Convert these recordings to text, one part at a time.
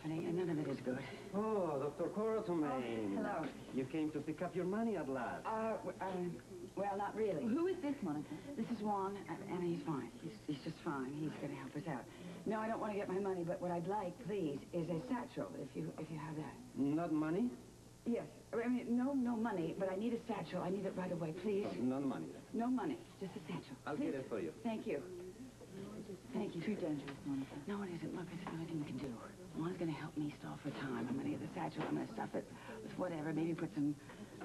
happening, and none of it is good. Oh, Dr. Quartermain. Oh, hello. You came to pick up your money at last. Well, not really. Who is this, Monica? This is Juan, and he's fine. He's just fine. He's going to help us out. No, I don't want to get my money, but what I'd like, please, is a satchel, if you have that. Not money? Yes. I mean, no money, but I need a satchel. I need it right away, please. Not money. No money, just a satchel. I'll get it for you. Thank you. Thank you. Too dangerous, Monica. No, it isn't. Look, there's nothing we can do. Juan's going to help me stall for time. I'm going to get the satchel. I'm going to stuff it with whatever. Maybe put some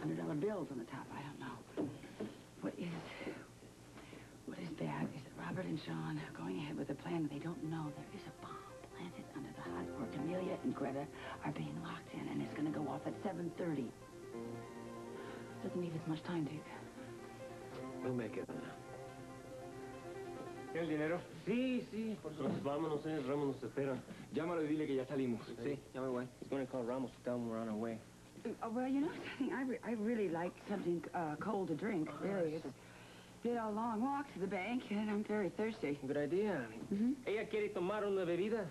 $100 bills on the top. I don't know. What is bad is that Robert and Sean are going ahead with a plan. They don't know there is a bomb planted under the hut where Camellia and Greta are being locked in, and it's going to go off at 7:30. Doesn't leave us much time, Dick. We'll make it. ¿El dinero? Sí, sí, por supuesto. Vámonos, Ramos nos espera. Llámalo y dile que ya salimos. Sí, ya me voy. He's going to call Ramos to tell him we're on our way. Well, you know something? I really like something cold to drink, really. It's been a long walk to the bank, and I'm very thirsty. Good idea. Ella quiere tomar una bebida.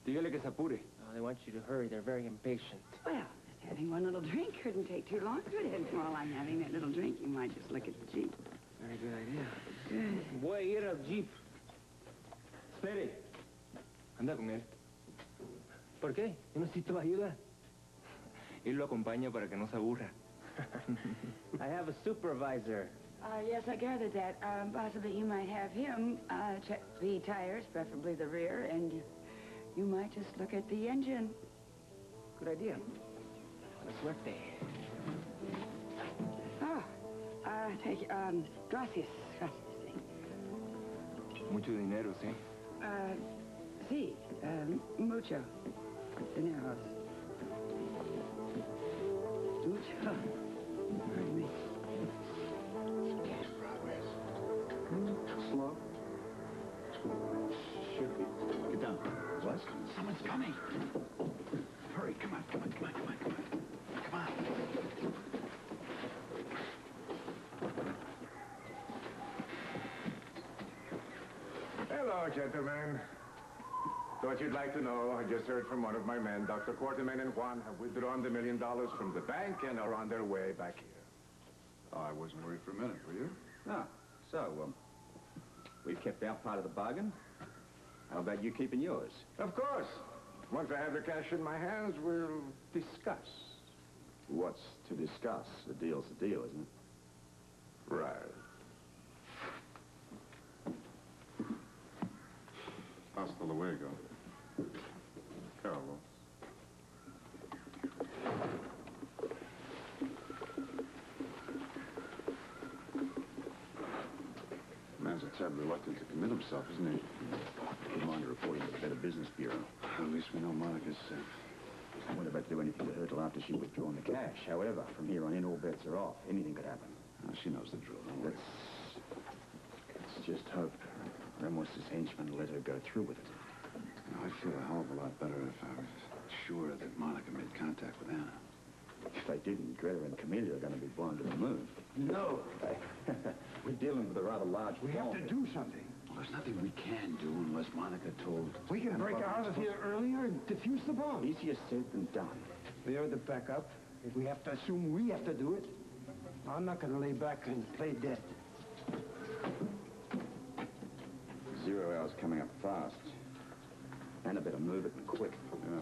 Dígale que se apure. Oh, they want you to hurry. They're very impatient. Well, just having one little drink couldn't take too long, could it? While I'm having that little drink, you might just look at the Jeep. Very good idea. Good. Voy a ir al Jeep. Espere. Anda con él. ¿Por qué? Yo necesito ayuda. Él lo acompaña para que no se aburra. I have a supervisor. Yes, I gathered that. Possibly you might have him check the tires, preferably the rear, and you might just look at the engine. Good idea. Buena suerte. Take it. Gracias. Mucho dinero, ¿sí? Sí, mucho dinero. Mucho. Pardon me. Progress. Slow. Should be. Get down. What? Someone's coming. Hurry, come on. Come on. Hello, gentlemen. Thought you'd like to know, I just heard from one of my men. Dr. Quartermain and Juan have withdrawn the $1 million from the bank and are on their way back here. Oh, I wasn't worried for a minute, were you? Ah, so, we've kept our part of the bargain. How about you keeping yours? Of course. Once I have the cash in my hands, we'll discuss. What's to discuss? The deal's the deal, isn't it? Right. Hasta luego. Carlos. Man's a tad reluctant to commit himself, isn't he? Wouldn't mind reporting to the Better Business Bureau. At least we know Monica's safe. I wasn't about to do anything to her till after she'd withdrawn the cash. However, from here on in, all bets are off. Anything could happen. Oh, she knows the drill, don't worry. Let's just hope Ramos's henchman let her go through with it. You know, I'd feel a hell of a lot better if I was sure that Monica made contact with Anna. If they didn't, Greta and Camellia are going to be blown to the moon. No. We're dealing with a rather large We have to do something. Well, there's nothing we can do unless Monica told... We can break out of here earlier and defuse the bomb. Easier said than done. They're the backup. If we have to assume we have to do it, I'm not going to lay back and play dead. 0 hour's coming up fast. And I better move it and quick. Yeah.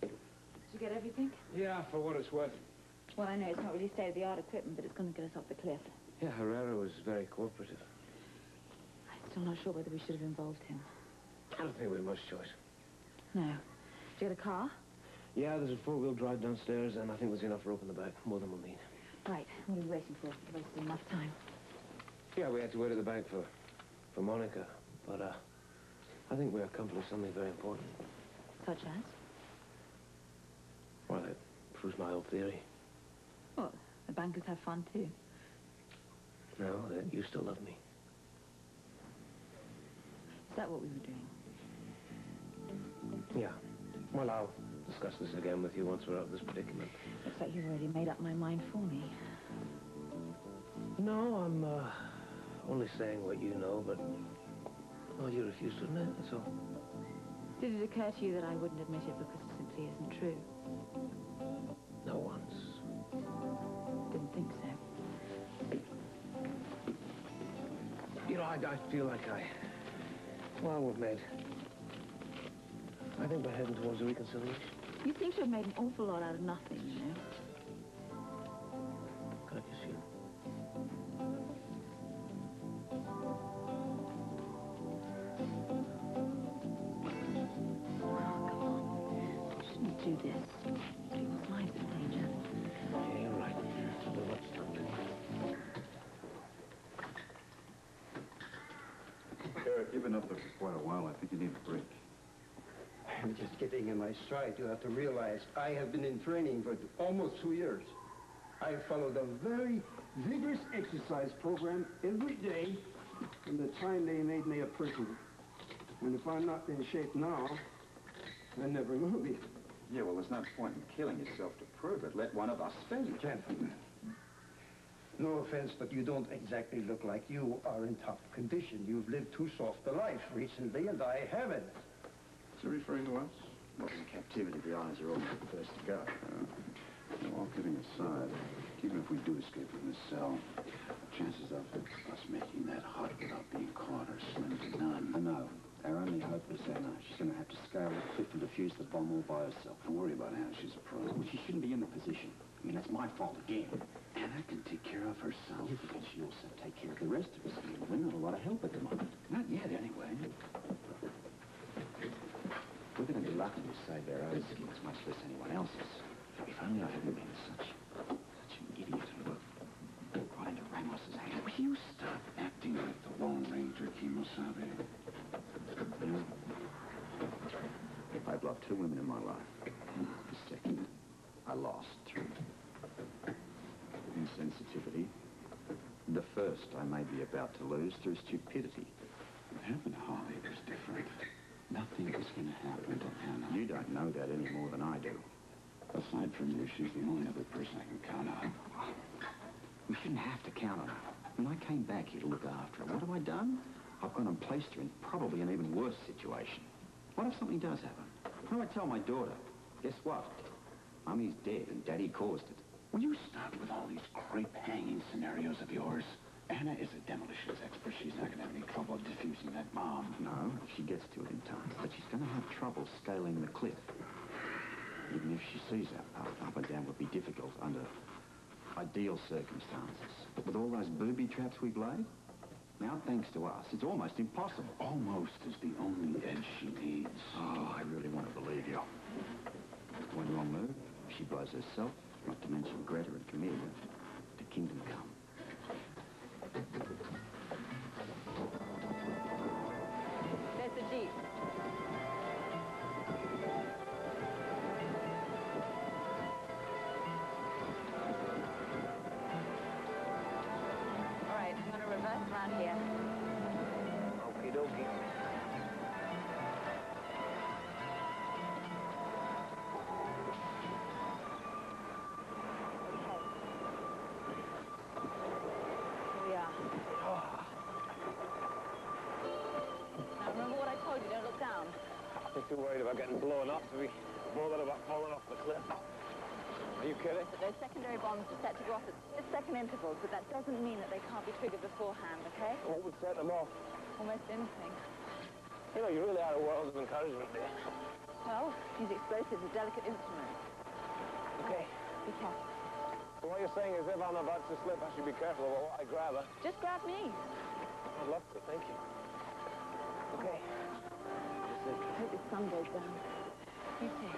Did you get everything? Yeah, for what it's worth. Well, I know it's not really state-of-the-art equipment, but it's going to get us off the cliff. Yeah, Herrera was very cooperative. I'm still not sure whether we should have involved him. I don't think we have much choice. No. Did you get a car? Yeah, there's a four-wheel drive downstairs, and I think there's enough rope in the back. More than we'll need. Right. What are we waiting for? We've wasted enough time. Yeah, we had to wait at the bank for Monica, but I think we accomplished something very important. Such as? Well, it proves my old theory. What? The bankers have fun, too. No, that you still love me. Is that what we were doing? Yeah. Well, I'll discuss this again with you once we're out of this predicament. Looks like you've already made up my mind for me. No, I'm only saying what you know, but... Well, you refuse to admit, that's all. Did it occur to you that I wouldn't admit it because it simply isn't true? Not once. Didn't think so. You know, I feel like well, we've made... I think we're heading towards a reconciliation. You seem to have made an awful lot out of nothing, you know? Can't you see it? Do this. People's lives in danger. Yeah, you're right. Well, what's something? Eric, you've been up there for quite a while. I think you need a break. I'm just getting in my stride. You have to realize I have been in training for almost 2 years. I followed a very vigorous exercise program every day from the time they made me a prisoner. And if I'm not in shape now, I never will be. Yeah, well, there's no point in killing yourself to prove it. Let one of us spell you. Gentlemen, no offense, but you don't exactly look like you are in top condition. You've lived too soft a life recently, and I haven't. Is he referring to us? Well, in captivity, the eyes are always the first to go. Well, all kidding aside, even if we do escape from this cell, the chances of us making that hut without being caught are slim to none. I know. Our only hope is Anna. She's going to have to scale the cliff and defuse the bomb all by herself. Don't worry about Anna. She's a pro. Well, she shouldn't be in the position. I mean, that's my fault again. Anna can take care of herself. You forget she also take care of the rest of us. I mean, we're not a lot of help at the moment. Not yet, anyway. We're going to be lucky to save our own skins, much less anyone else's. If only I hadn't been such an idiot and got into Ramos's hands. Will you stop acting like the Lone Ranger, Kimosabe? You know, I've loved 2 women in my life. The second, I lost through insensitivity. The first, I may be about to lose through stupidity. What happened to Holly was different. Nothing is going to happen to Anna. You don't know that any more than I do. Aside from you, she's the only other person I can count on. We shouldn't have to count on her. When I came back here to look after her, what have I done? I've gone and placed her in probably an even worse situation. What if something does happen? What do I tell my daughter? Guess what? Mommy's dead and Daddy caused it. Will you stop with all these crepe-hanging scenarios of yours? Anna is a demolitions expert. She's not going to have any trouble defusing that bomb. No, if she gets to it in time. But she's going to have trouble scaling the cliff. Even if she sees that path, up and down would be difficult under ideal circumstances. But with all those booby traps we've laid, now, thanks to us, it's almost impossible. Almost is the only edge she needs. Oh, I really want to believe you. One wrong move, she blows herself, not to mention Greta and Camilla, to kingdom come. There's the Jeep. All right, I'm going to reverse around here. Okie dokie. Here we are. Now remember what I told you, don't look down. I think too worried about getting blown up to be bothered about falling off the cliff. Are you kidding? But those secondary bombs are set to go off at split-second intervals, but that doesn't mean that they can't be triggered beforehand, okay? What would set them off? Almost anything. You know, you really are a world of encouragement, dear. Well, these explosives are delicate instruments. Okay. Be careful. So what you're saying is if I'm about to slip, I should be careful about what I grab, huh? Just grab me. I'd love to, thank you. Okay. I hope the sun goes down. You too.